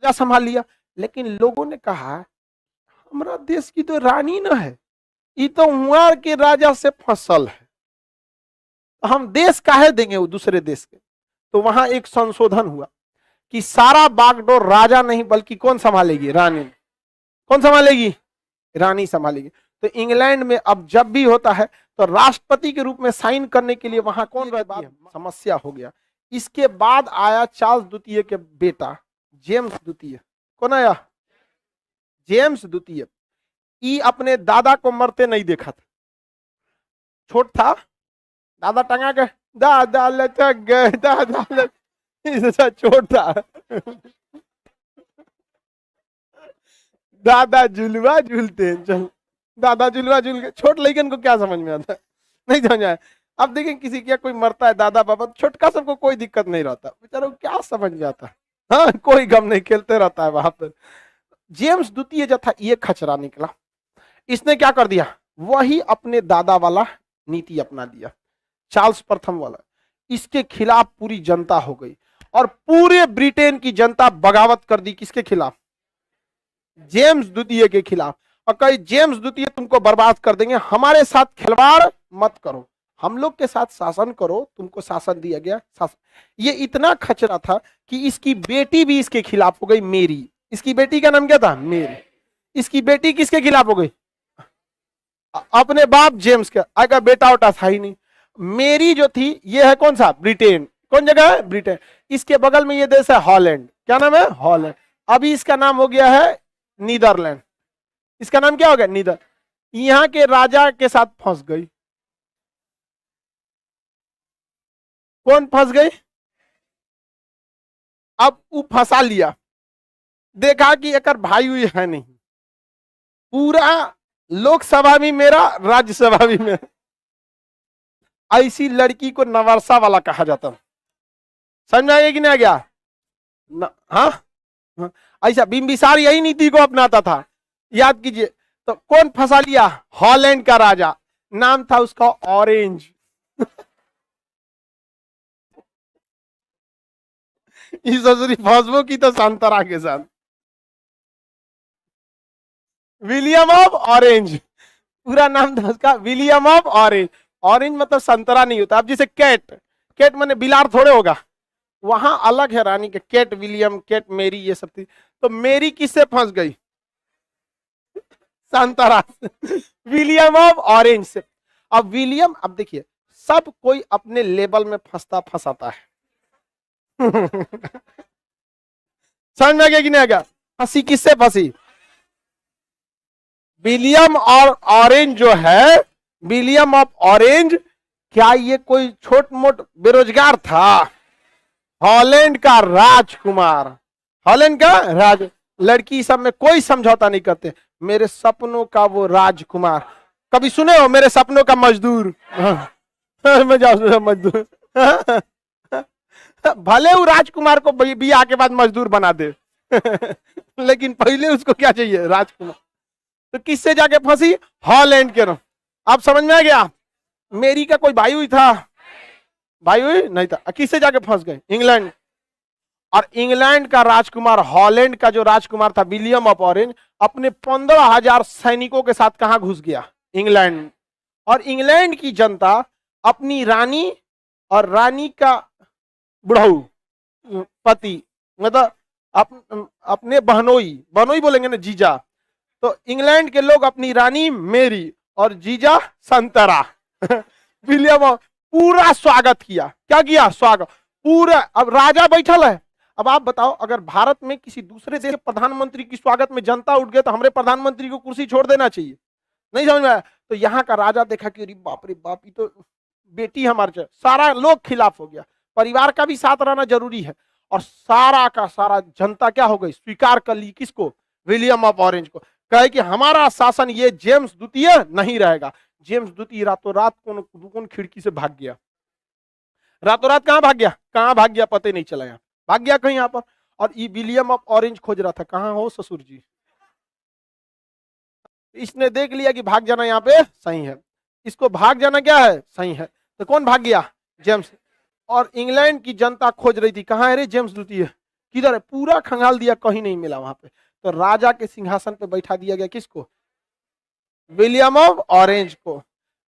राजा संभाल लिया। लेकिन लोगों ने कहा हमारा देश की तो रानी न है, ये तो वहां के राजा से फसल है, हम देश काहे देंगे वो दूसरे देश के। तो वहां एक संशोधन हुआ कि सारा बागडोर राजा नहीं बल्कि कौन संभालेगी, रानी। कौन संभालेगी, रानी संभालेगी। तो इंग्लैंड में अब जब भी होता है तो राष्ट्रपति के रूप में साइन करने के लिए वहां कौन रहती है, समस्या हो गया। इसके बाद आया चार्ल्स द्वितीय के बेटा जेम्स द्वितीय। कौन आया, जेम्स द्वितीय। ई अपने दादा को मरते नहीं देखा था, छोट था, दादा टंगा के दादा लचक गए, दादा लचक, छोट था दादा झुलवा झूलते हैं, चल दादा झुलवा झूल के। छोट लेकिन को क्या समझ में आता है, नहीं समझ आया। अब देखिए किसी क्या कोई मरता है दादा बाबा, छोटका सबको कोई दिक्कत नहीं रहता, बेचारा क्या समझ में आता है, हाँ कोई गम नहीं, खेलते रहता है वहां पर। जेम्स द्वितीय जो था ये खचरा निकला, इसने क्या कर दिया, वही अपने दादा वाला नीति अपना दिया, चार्ल्स प्रथम वाला। इसके खिलाफ पूरी जनता हो गई और पूरे ब्रिटेन की जनता बगावत कर दी, किसके खिलाफ, जेम्स द्वितीय के खिलाफ। और कई जेम्स द्वितीय तुमको बर्बाद कर देंगे, हमारे साथ खिलवाड़ मत करो, हम लोग के साथ शासन करो, तुमको शासन दिया गया शासन। ये इतना खचरा था कि इसकी बेटी भी इसके खिलाफ हो गई, मेरी। इसकी बेटी का नाम क्या था, मेरी। इसकी बेटी किसके खिलाफ हो गई, अपने बाप जेम्स के। आगे बेटा उटा था ही नहीं। मेरी जो थी ये है कौन सा, ब्रिटेन। कौन जगह है, ब्रिटेन। इसके बगल में ये देश है हॉलैंड, क्या नाम है, हॉलैंड। अभी इसका नाम हो गया है नीदरलैंड। इसका नाम क्या हो गया, नीदर। यहां के राजा के साथ फंस गई। कौन फंस गई, अब वो फंसा लिया, देखा कि एक भाई हुई है नहीं, पूरा लोकसभा भी मेरा, राज्यसभा भी मेरा। ऐसी लड़की को नवर्सा वाला कहा जाता, समझ में आ गया कि नहीं आ गया, हाँ ऐसा बिंबिसार यही नीति को अपनाता था, याद कीजिए। तो कौन फंसा लिया, हॉलैंड का राजा, नाम था उसका ऑरेंज इस फौजबो की तो संतरा के साथ, विलियम ऑफ ऑरेंज, पूरा नाम था उसका विलियम ऑफ ऑरेंज। ऑरेंज मतलब संतरा नहीं होता। अब जैसे कैट, कैट माने बिलार थोड़े होगा, वहां अलग है रानी के, कैट विलियम, कैट मेरी, ये सब थी। तो मेरी किससे फंस गई, संतरा विलियम ऑफ ऑरेंज से। अब विलियम, अब देखिए सब कोई अपने लेवल में फंसता फंसाता है समझ में आ गया कि नहीं आ गया, फंसी किससे फंसी, विलियम और ऑरेंज जो है, विलियम ऑफ ऑरेंज, क्या ये कोई छोट मोट बेरोजगार था, हॉलैंड का राजकुमार, हॉलैंड का राज। लड़की सब में कोई समझौता नहीं करते, मेरे सपनों का वो राजकुमार। कभी सुने हो मेरे सपनों का मजदूर, मजदूर भले वो राजकुमार को बियाह के बाद मजदूर बना दे लेकिन पहले उसको क्या चाहिए, राजकुमार। तो किससे जाके फंसी, हॉलैंड के नाम। आप समझ में आ गया, मेरी का कोई भाई हुई था, भाई हुई नहीं था, किससे जाके फंस गए, इंग्लैंड। और इंग्लैंड का राजकुमार, हॉलैंड का जो राजकुमार था विलियम ऑफ ऑरेंज, अपने 15,000 सैनिकों के साथ कहां घुस गया, इंग्लैंड। और इंग्लैंड की जनता अपनी रानी और रानी का बुढ़ऊ पति, मतलब अपने बहनोई, बहनोई बोलेंगे ना, जीजा। तो इंग्लैंड के लोग अपनी रानी मेरी और जीजा संतरा विलियम, पूरा स्वागत किया। क्या किया, स्वागत पूरा। अब राजा बैठल है, अब आप बताओ अगर भारत में किसी दूसरे देश के प्रधानमंत्री की स्वागत में जनता उठ गए तो हमारे प्रधानमंत्री को कुर्सी छोड़ देना चाहिए, नहीं समझ में आया। तो यहाँ का राजा देखा कि अरे बाप रे बाप, ये तो बेटी हमारे, सारा लोग खिलाफ हो गया। परिवार का भी साथ रहना जरूरी है। और सारा का सारा जनता क्या हो गई, स्वीकार कर ली किसको, विलियम ऑफ ऑरेंज को। कहे कि हमारा शासन ये जेम्स द्वितीय नहीं रहेगा। जेम्स द्वितीय रातों रात कौन खिड़की से भाग गया, रातों रात कहां भाग गया, कहां भाग गया पता नहीं चला, यहाँ भाग गया कहीं यहाँ पर। और ये विलियम ऑफ ऑरेंज खोज रहा था, कहां हो ससुर जी। इसने देख लिया कि भाग जाना यहाँ पे सही है, इसको भाग जाना क्या है, सही है। तो कौन भाग गया, जेम्स। और इंग्लैंड की जनता खोज रही थी, कहां है रे जेम्स द्वितीय, किधर है, पूरा खंगाल दिया, कहीं नहीं मिला वहां पे। तो राजा के सिंहासन पे बैठा दिया गया किसको, विलियम ऑफ ऑरेंज को,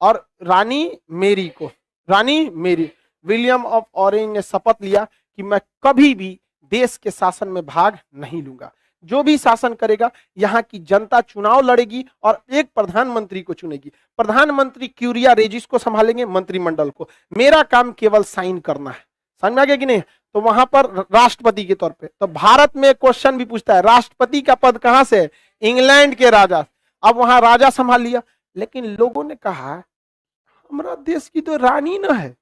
और रानी मेरी को। रानी मेरी, विलियम ऑफ ऑरेंज ने शपथ लिया कि मैं कभी भी देश के शासन में भाग नहीं लूंगा। जो भी शासन करेगा, यहाँ की जनता चुनाव लड़ेगी और एक प्रधानमंत्री को चुनेगी। प्रधानमंत्री क्यूरिया रेजिस को संभालेंगे, मंत्रिमंडल को। मेरा काम केवल साइन करना है। समझ में आ गया कि नहीं? तो वहां पर राष्ट्रपति के तौर पे, तो भारत में क्वेश्चन भी पूछता है राष्ट्रपति का पद कहां से है? इंग्लैंड के राजा। अब वहां राजा संभाल लिया, लेकिन लोगों ने कहा हमारा देश की तो रानी न है,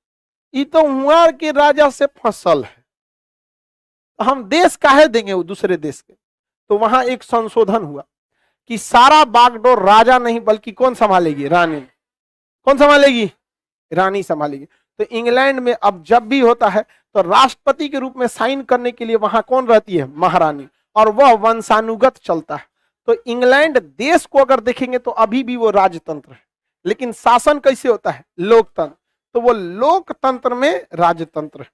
ये तो वहां के राजा से फसल है, हम देश काहे देंगे वो दूसरे देश के। तो वहां एक संशोधन हुआ कि सारा बागडोर राजा नहीं बल्कि कौन संभालेगी? रानी। कौन संभालेगी? रानी संभालेगी। तो इंग्लैंड में अब जब भी होता है तो राष्ट्रपति के रूप में साइन करने के लिए वहां कौन रहती है? महारानी, और वह वंशानुगत चलता है। तो इंग्लैंड देश को अगर देखेंगे तो अभी भी वो राजतंत्र है, लेकिन शासन कैसे होता है? लोकतंत्र। तो वो लोकतंत्र में राजतंत्र है।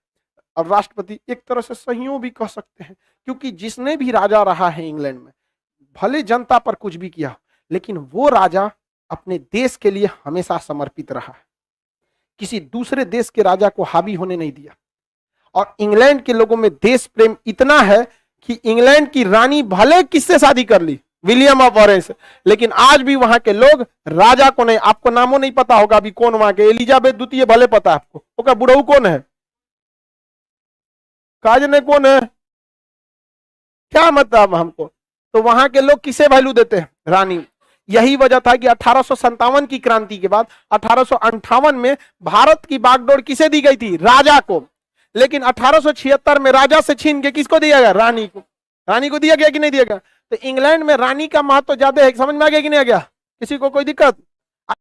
अब राष्ट्रपति एक तरह से सहियों भी कह सकते हैं, क्योंकि जिसने भी राजा रहा है इंग्लैंड में, भले जनता पर कुछ भी किया, लेकिन वो राजा अपने देश के लिए हमेशा समर्पित रहा है, किसी दूसरे देश के राजा को हावी होने नहीं दिया। और इंग्लैंड के लोगों में देश प्रेम इतना है कि इंग्लैंड की रानी भले किससे शादी कर ली? विलियम ऑफ ऑरेंज से, लेकिन आज भी वहां के लोग राजा को नहीं, आपको नामों नहीं पता होगा अभी कौन वहां के, एलिजाबेथ द्वितीय भले पता है आपको, ओका बुढ़ऊ कौन है? काज ने कौन है? क्या मतलब हमको? तो वहां के लोग किसे वैल्यू देते हैं? रानी। यही वजह था कि 1857 की क्रांति के बाद 1858 में भारत की बागडोर किसे दी गई थी? राजा को। लेकिन 1876 में राजा से छीन के किसको दिया गया? रानी को। रानी को दिया गया कि नहीं दिया गया? तो इंग्लैंड में रानी का महत्व ज्यादा है। समझ में आ गया कि नहीं आ गया? किसी को कोई दिक्कत?